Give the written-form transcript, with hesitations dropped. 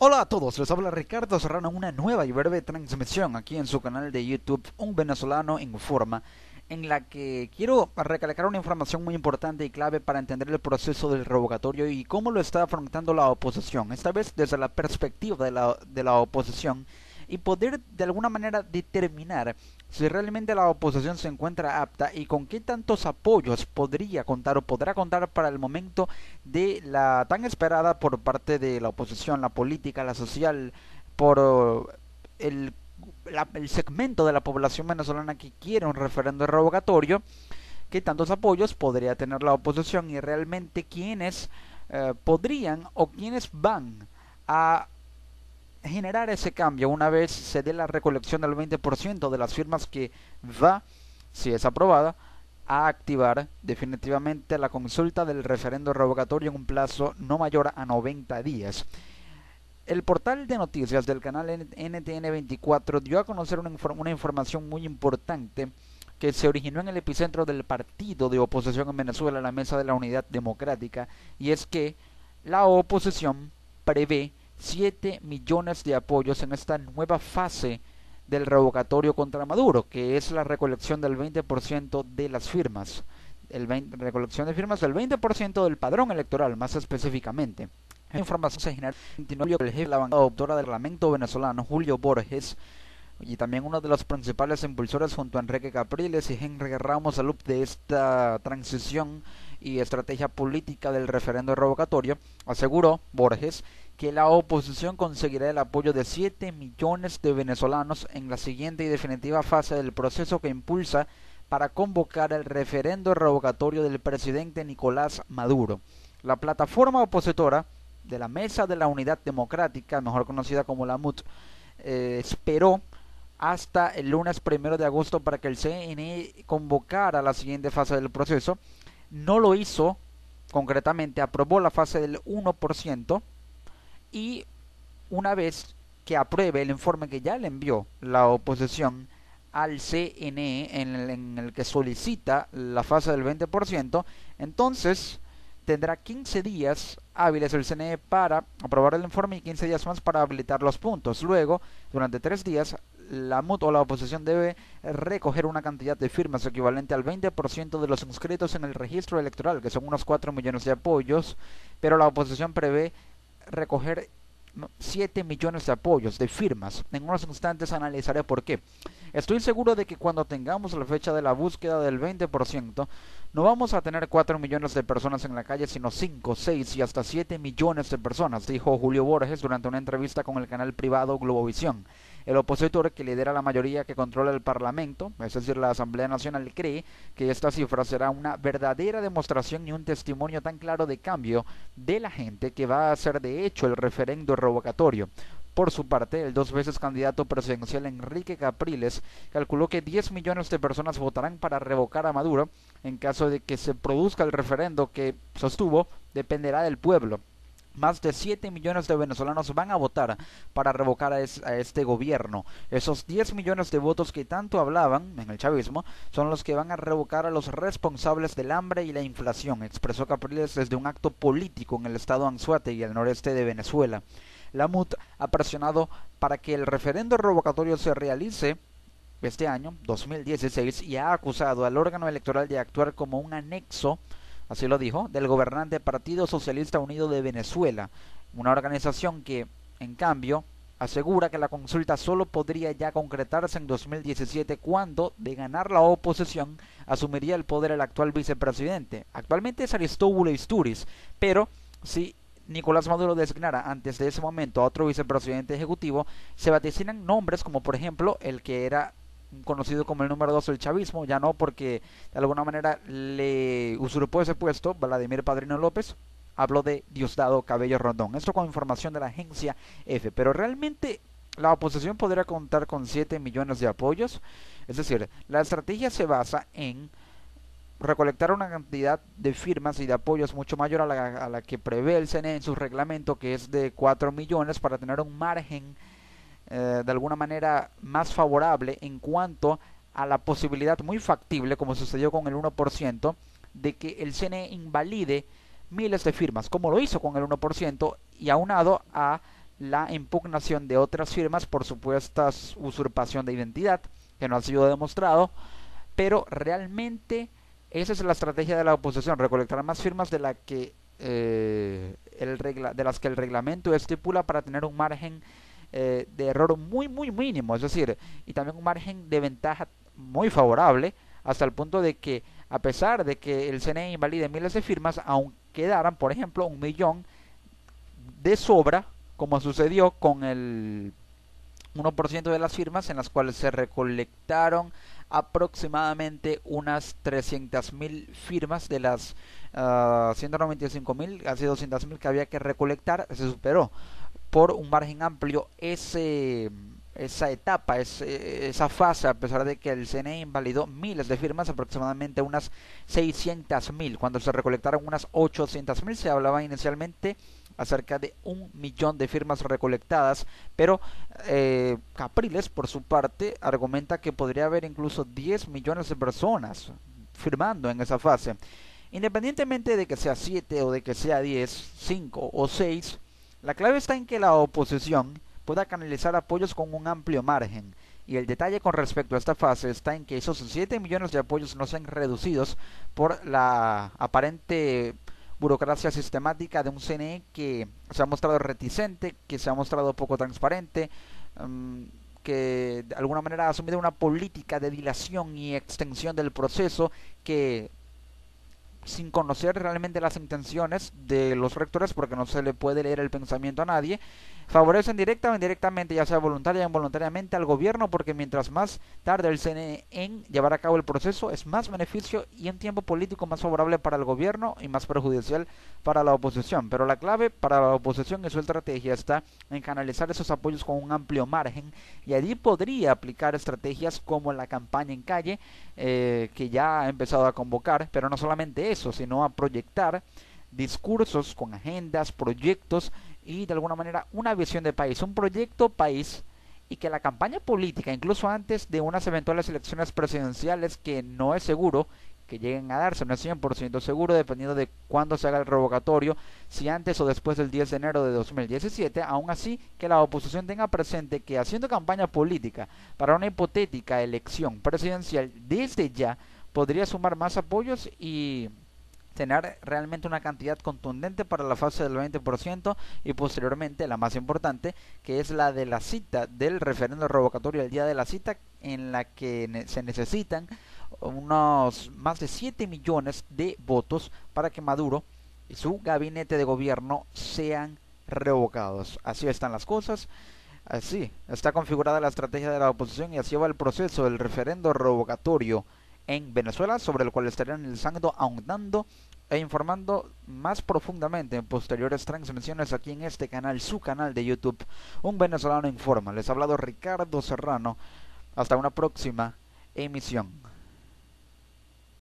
Hola a todos, les habla Ricardo Serrano en una nueva y breve transmisión aquí en su canal de YouTube Un Venezolano Informa, en la que quiero recalcar una información muy importante y clave para entender el proceso del revocatorio y cómo lo está afrontando la oposición, esta vez desde la perspectiva de la oposición, y poder de alguna manera determinar si realmente la oposición se encuentra apta y con qué tantos apoyos podría contar o podrá contar para el momento de la tan esperada por parte de la oposición, la política, la social, por el, el segmento de la población venezolana que quiere un referendo revocatorio. Qué tantos apoyos podría tener la oposición y realmente quiénes podrían o quiénes van a generar ese cambio una vez se dé la recolección del 20% de las firmas que va, si es aprobada, a activar definitivamente la consulta del referendo revocatorio en un plazo no mayor a 90 días. El portal de noticias del canal NTN 24 dio a conocer una información muy importante que se originó en el epicentro del partido de oposición en Venezuela, la Mesa de la Unidad Democrática, y es que la oposición prevé 7 millones de apoyos en esta nueva fase del revocatorio contra Maduro, que es la recolección del 20% de las firmas, recolección de firmas del 20% del padrón electoral, más específicamente. La información se genera el 29 del jefe de la bancada doctora del Parlamento venezolano, Julio Borges, y también uno de los principales impulsores junto a Enrique Capriles y Henry Ramos Alup de esta transición y estrategia política del referendo revocatorio, aseguró Borges que la oposición conseguirá el apoyo de 7 millones de venezolanos en la siguiente y definitiva fase del proceso que impulsa para convocar el referendo revocatorio del presidente Nicolás Maduro. La plataforma opositora de la Mesa de la Unidad Democrática, mejor conocida como la MUD, esperó hasta el lunes 1 de agosto para que el CNE convocara la siguiente fase del proceso. No lo hizo, concretamente aprobó la fase del 1%, y una vez que apruebe el informe que ya le envió la oposición al CNE en el que solicita la fase del 20%, entonces tendrá 15 días hábiles el CNE para aprobar el informe y 15 días más para habilitar los puntos. Luego, durante 3 días, la MUT o la oposición debe recoger una cantidad de firmas equivalente al 20% de los inscritos en el registro electoral, que son unos 4 millones de apoyos, pero la oposición prevé recoger 7 millones de apoyos, de firmas. En unos instantes analizaré por qué. Estoy seguro de que cuando tengamos la fecha de la búsqueda del 20%, no vamos a tener 4 millones de personas en la calle, sino 5, 6 y hasta 7 millones de personas, dijo Julio Borges durante una entrevista con el canal privado Globovisión. El opositor, que lidera la mayoría que controla el Parlamento, es decir, la Asamblea Nacional, cree que esta cifra será una verdadera demostración y un testimonio tan claro de cambio de la gente que va a hacer de hecho el referendo revocatorio. Por su parte, el 2 veces candidato presidencial Enrique Capriles calculó que 10 millones de personas votarán para revocar a Maduro. En caso de que se produzca el referendo que sostuvo, dependerá del pueblo. Más de 7 millones de venezolanos van a votar para revocar a este gobierno. Esos 10 millones de votos que tanto hablaban en el chavismo son los que van a revocar a los responsables del hambre y la inflación, expresó Capriles desde un acto político en el estado Anzoátegui, al noreste de Venezuela. La MUT ha presionado para que el referendo revocatorio se realice este año, 2016, y ha acusado al órgano electoral de actuar como un anexo, así lo dijo, del gobernante Partido Socialista Unido de Venezuela, una organización que, en cambio, asegura que la consulta solo podría ya concretarse en 2017 cuando, de ganar la oposición, asumiría el poder el actual vicepresidente. Actualmente es Aristóbulo Istúriz, pero si Nicolás Maduro designara antes de ese momento a otro vicepresidente ejecutivo, se vaticinan nombres como por ejemplo el que era conocido como el número 2 del chavismo, ya no, porque de alguna manera le usurpó ese puesto Vladimir Padrino López. Habló de Diosdado Cabello Rondón. Esto con información de la agencia EFE. Pero realmente la oposición podría contar con 7 millones de apoyos. Es decir, la estrategia se basa en recolectar una cantidad de firmas y de apoyos mucho mayor a la que prevé el CNE en su reglamento, que es de 4 millones, para tener un margen de alguna manera más favorable en cuanto a la posibilidad muy factible, como sucedió con el 1%, de que el CNE invalide miles de firmas, como lo hizo con el 1%, y aunado a la impugnación de otras firmas por supuesta usurpación de identidad, que no ha sido demostrado, pero realmente esa es la estrategia de la oposición, recolectar más firmas de la que de las que el reglamento estipula para tener un margen de error muy mínimo, es decir, y también un margen de ventaja muy favorable, hasta el punto de que a pesar de que el CNE invalide miles de firmas, aún quedaran, por ejemplo, 1 millón de sobra, como sucedió con el 1% de las firmas, en las cuales se recolectaron aproximadamente unas 300.000 firmas de las 195.000, casi 200.000 que había que recolectar. Se superó por un margen amplio esa etapa, esa fase, a pesar de que el CNE invalidó miles de firmas, aproximadamente unas 600.000. Cuando se recolectaron unas 800.000, se hablaba inicialmente acerca de 1 millón de firmas recolectadas, pero Capriles, por su parte, argumenta que podría haber incluso 10 millones de personas firmando en esa fase. Independientemente de que sea 7 o de que sea 10, 5 o 6, la clave está en que la oposición pueda canalizar apoyos con un amplio margen. Y el detalle con respecto a esta fase está en que esos 7 millones de apoyos no sean reducidos por la aparente burocracia sistemática de un CNE que se ha mostrado reticente, que se ha mostrado poco transparente, que de alguna manera ha asumido una política de dilación y extensión del proceso que, sin conocer realmente las intenciones de los rectores, porque no se le puede leer el pensamiento a nadie, favorecen directa o indirectamente, ya sea voluntaria o involuntariamente, al gobierno, porque mientras más tarde el CNE en llevar a cabo el proceso, es más beneficio y en tiempo político más favorable para el gobierno y más perjudicial para la oposición. Pero la clave para la oposición y su estrategia está en canalizar esos apoyos con un amplio margen, y allí podría aplicar estrategias como la campaña en calle, que ya ha empezado a convocar, pero no solamente eso, sino a proyectar discursos con agendas, proyectos y de alguna manera una visión de país, un proyecto país, y que la campaña política, incluso antes de unas eventuales elecciones presidenciales, que no es seguro que lleguen a darse, no es 100% seguro, dependiendo de cuándo se haga el revocatorio, si antes o después del 10 de enero de 2017, aún así que la oposición tenga presente que haciendo campaña política para una hipotética elección presidencial, desde ya podría sumar más apoyos y tener realmente una cantidad contundente para la fase del 20%, y posteriormente la más importante, que es la de la cita del referendo revocatorio, el día de la cita, en la que se necesitan unos más de 7 millones de votos para que Maduro y su gabinete de gobierno sean revocados. Así están las cosas. Así está configurada la estrategia de la oposición y así va el proceso del referendo revocatorio en Venezuela, sobre el cual estaré analizando, ahondando e informando más profundamente en posteriores transmisiones aquí en este canal, su canal de YouTube, Un Venezolano Informa. Les ha hablado Ricardo Serrano. Hasta una próxima emisión.